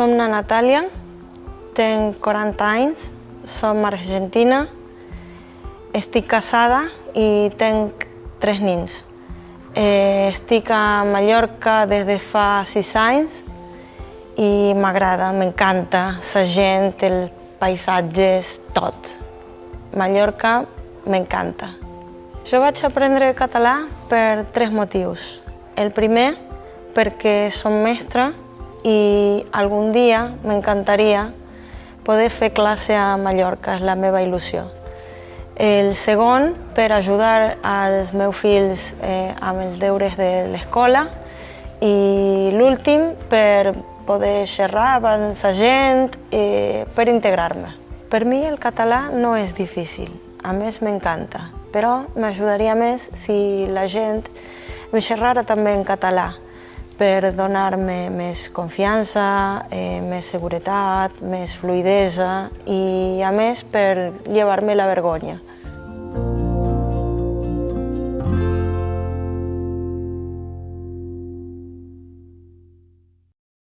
Som na Natàlia, tenc 40 anys, som argentina, estic casada i tenc 3 nens. Estic a Mallorca des de fa 6 anys i m'agrada, m'encanta la gent, els paisatges, tot. Mallorca m'encanta. Jo vaig aprendre català per 3 motius. El primer, perquè som mestra i algun dia m'encantaria poder fer classe a Mallorca, és la meva il·lusió. El segon, per ajudar els meus fills amb els deures de l'escola i l'últim, per poder xerrar amb la gent, per integrar-me. Per mi el català no és difícil, a més m'encanta, però m'ajudaria més si la gent em xerrara també en català, per donar-me més confiança, més seguretat, més fluïdesa i, a més, per llevar-me la vergonya.